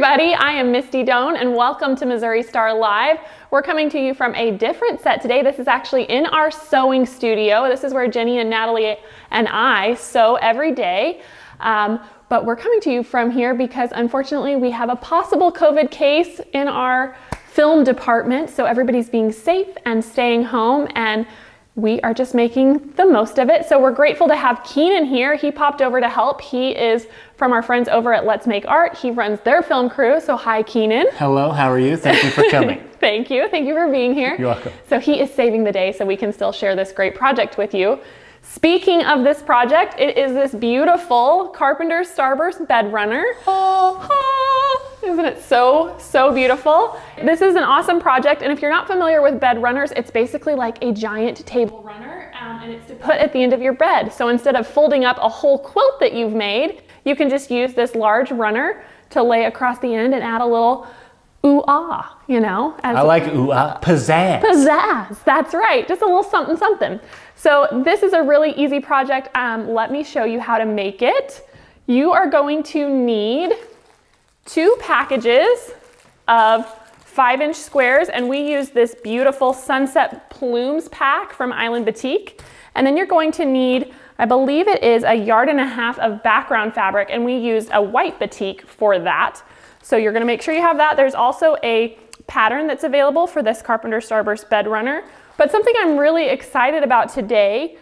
everybody, I am Misty Doan and welcome to Missouri Star Live. We're coming to you from a different set today. This is actually in our sewing studio. This is where Jenny and Natalie and I sew every day. But we're coming to you from here because unfortunately we have a possible COVID case in our film department. So everybody's being safe and staying home, and we are just making the most of it. So we're grateful to have Keenan here. He popped over to help. He is from our friends over at Let's Make Art. He runs their film crew. So hi, Keenan. Hello, how are you? Thank you for coming. Thank you. Thank you for being here. You're welcome. So he is saving the day so we can still share this great project with you. Speaking of this project, it is this beautiful Carpenters Starburst Bed Runner. Isn't it so beautiful? This is an awesome project, and if you're not familiar with bed runners, it's basically like a giant table runner, and it's to put at the end of your bed. So instead of folding up a whole quilt that you've made, you can just use this large runner to lay across the end and add a little ooh-ah, you know? I like ooh-ah, pizzazz. Pizzazz, that's right, just a little something something. So this is a really easy project. Let me show you how to make it. You are going to need 2 packages of 5-inch squares, and we use this beautiful Sunset Plumes pack from Island Boutique. And then you're going to need, I believe it is 1.5 yards of background fabric, and we used a white batik for that. So you're gonna make sure you have that. There's also a pattern that's available for this Carpenters Starburst Bed Runner. But something I'm really excited about today,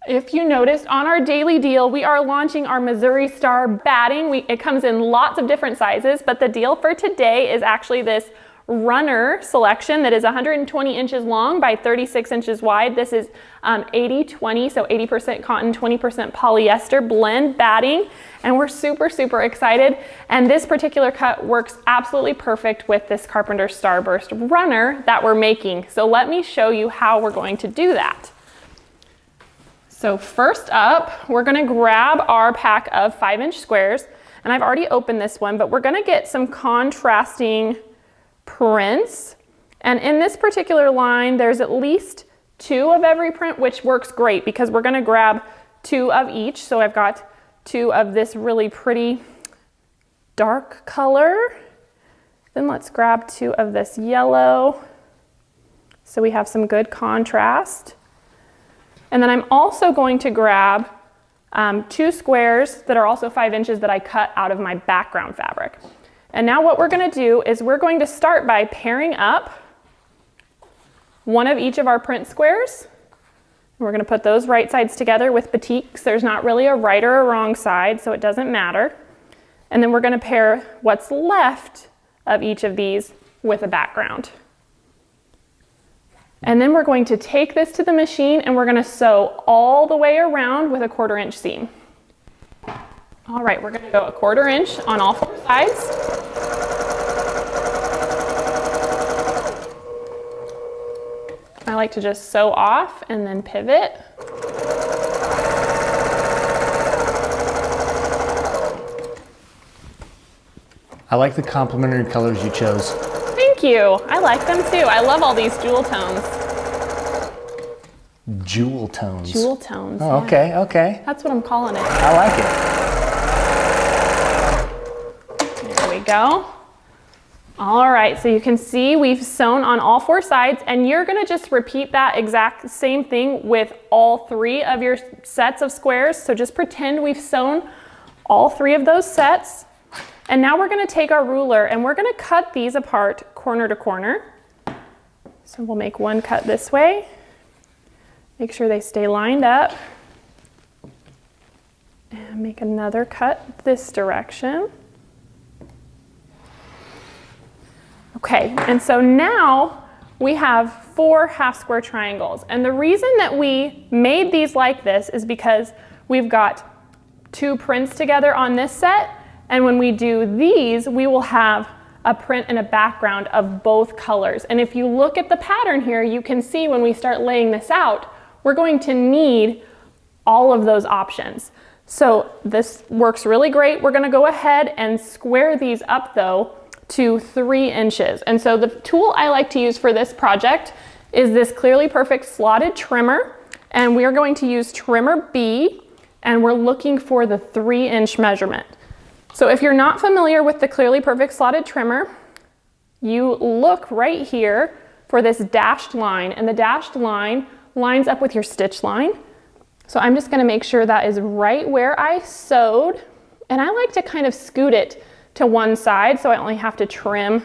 if you noticed on our daily deal, we are launching our Missouri Star batting. It comes in lots of different sizes, but the deal for today is actually this runner selection that is 120 inches long by 36 inches wide. This is 80-20, so 80% cotton, 20% polyester blend batting, and we're super excited. And this particular cut works absolutely perfect with this Carpenters Starburst runner that we're making. So let me show you how we're going to do that. So first up, we're gonna grab our pack of 5-inch squares, and I've already opened this one, but we're gonna get some contrasting prints. And in this particular line, there's at least 2 of every print, which works great because we're gonna grab 2 of each. So I've got 2 of this really pretty dark color. Then let's grab 2 of this yellow. So we have some good contrast. And then I'm also going to grab 2 squares that are also 5 inches that I cut out of my background fabric. And now what we're gonna do is we're going to start by pairing up 1 of each of our print squares. We're gonna put those right sides together with batiks. There's not really a right or a wrong side, so it doesn't matter. And then we're gonna pair what's left of each of these with a background. And then we're going to take this to the machine and we're gonna sew all the way around with a 1/4 inch seam. All right, we're gonna go a 1/4 inch on all 4 sides. I like to just sew off and then pivot. I like the complementary colors you chose. Thank you. I like them too. I love all these jewel tones. Jewel tones. Jewel tones. Oh, yeah. okay. That's what I'm calling it. I like it. There we go. All right, so you can see we've sewn on all 4 sides, and you're gonna just repeat that exact same thing with all 3 of your sets of squares. So just pretend we've sewn all 3 of those sets. And now we're gonna take our ruler and we're gonna cut these apart corner to corner. So we'll make 1 cut this way. Make sure they stay lined up. And make another cut this direction. Okay, and so now we have 4 half square triangles. And the reason that we made these like this is because we've got 2 prints together on this set. And when we do these, we will have a print and a background of both colors. And if you look at the pattern here, you can see when we start laying this out, we're going to need all of those options. So this works really great. We're gonna go ahead and square these up though to 3 inches. And so the tool I like to use for this project is this Clearly Perfect slotted trimmer. And we are going to use trimmer B, and we're looking for the 3-inch measurement. So if you're not familiar with the Clearly Perfect slotted trimmer, you look right here for this dashed line, and the dashed line lines up with your stitch line. So I'm just gonna make sure that is right where I sewed, and I like to kind of scoot it to one side so I only have to trim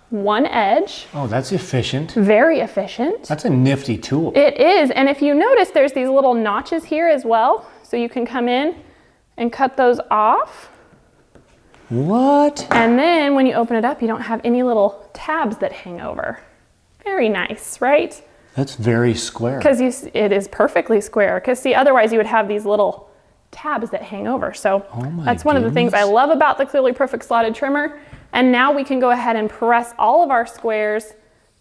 one edge. Oh, that's efficient. Very efficient. That's a nifty tool. It is, and if you notice, there's these little notches here as well, so you can come in and cut those off. What? And then when you open it up, you don't have any little tabs that hang over. Very nice, right? That's very square. Because it is perfectly square. Because see, otherwise you would have these little tabs that hang over. So that's one of the things I love about the Clearly Perfect slotted trimmer. And now we can go ahead and press all of our squares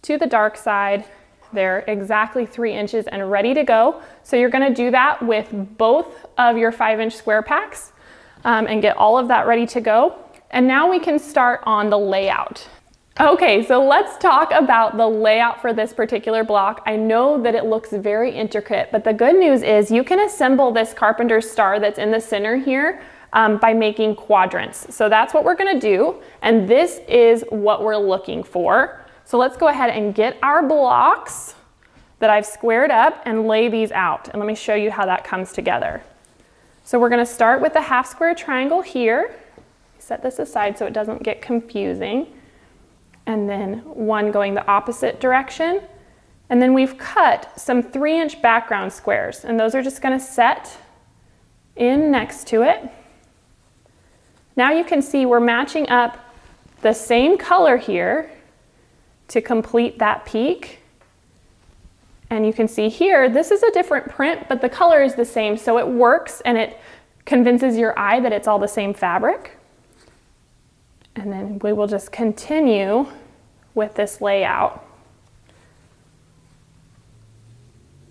to the dark side. They're exactly 3 inches and ready to go. So you're gonna do that with both of your 5-inch square packs and get all of that ready to go. And now we can start on the layout. Okay, so let's talk about the layout for this particular block. I know that it looks very intricate, but the good news is you can assemble this carpenter's star that's in the center here by making quadrants. So that's what we're gonna do, and this is what we're looking for. So let's go ahead and get our blocks that I've squared up and lay these out. And let me show you how that comes together. So we're gonna start with the half square triangle here. Set this aside so it doesn't get confusing. And then one going the opposite direction. And then we've cut some 3-inch background squares, and those are just gonna set in next to it. Now you can see we're matching up the same color here to complete that peak. And you can see here, this is a different print, but the color is the same, so it works and it convinces your eye that it's all the same fabric. And then we will just continue with this layout,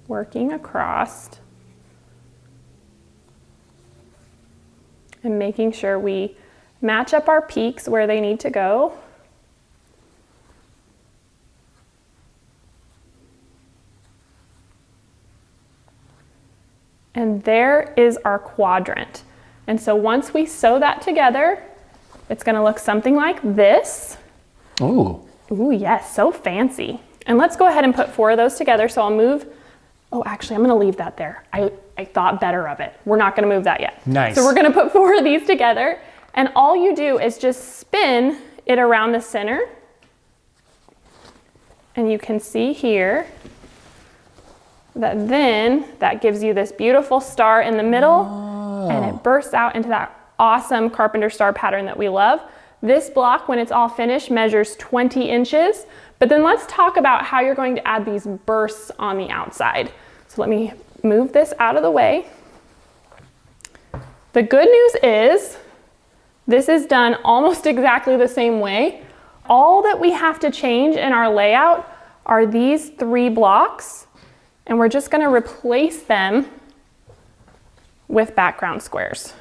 working across and making sure we match up our peaks where they need to go. And there is our quadrant. And so once we sew that together, it's gonna look something like this. Ooh. Ooh, yes, so fancy. And let's go ahead and put 4 of those together. So I'll move, oh, actually, I'm gonna leave that there. I thought better of it. We're not gonna move that yet. Nice. So we're gonna put 4 of these together, and all you do is just spin it around the center. And you can see here that then that gives you this beautiful star in the middle, and it bursts out into that awesome carpenter star pattern that we love. This block, when it's all finished, measures 20 inches, but then let's talk about how you're going to add these bursts on the outside. So let me move this out of the way. The good news is this is done almost exactly the same way. All that we have to change in our layout are these 3 blocks, and we're just gonna replace them with background squares.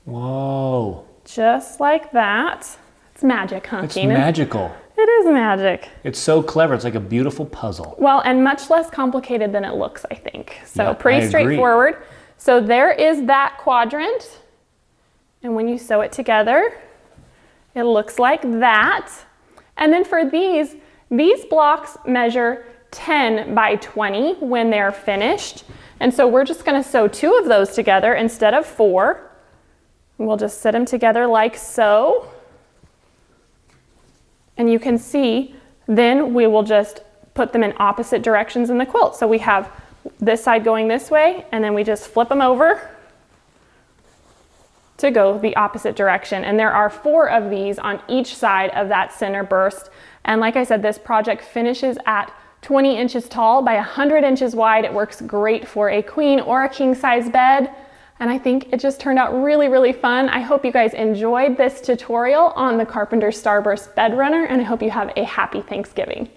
Whoa. Just like that. It's magic, huh, It's Keenan? magical. It is magic. It's so clever. It's like a beautiful puzzle. Well, and much less complicated than it looks, I think. So Yeah, pretty I agree. straightforward. So there is that quadrant. And when you sew it together, it looks like that. And then for these blocks measure 10 by 20 when they're finished. And so we're just gonna sew 2 of those together instead of 4. We'll just sit them together like so. And you can see, then we will just put them in opposite directions in the quilt. So we have this side going this way, and then we just flip them over to go the opposite direction. And there are 4 of these on each side of that center burst. And like I said, this project finishes at 20 inches tall by 100 inches wide. It works great for a queen or a king size bed. And I think it just turned out really, really fun. I hope you guys enjoyed this tutorial on the Carpenters Starburst Bed Runner, and I hope you have a happy Thanksgiving.